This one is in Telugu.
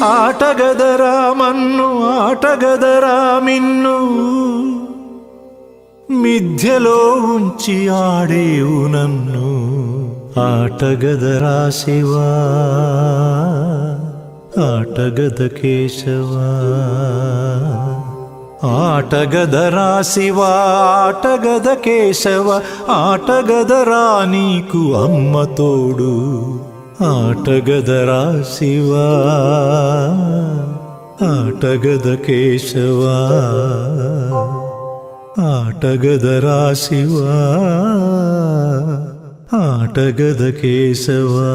ఆటగదరా మన్ను ఆటగదరా మిన్ను మిథ్యలో ఉంచి ఆడేవు నన్ను ఆటగదరా శివా ఆటగద కేశవా ఆటగదరా శివా ఆటగద కేశవ ఆటగదరా నీకు అమ్మ తోడు ఆటగదరా శివా ఆటగద కేశవా ఆటగదరా శివా ఆటగద కేశవా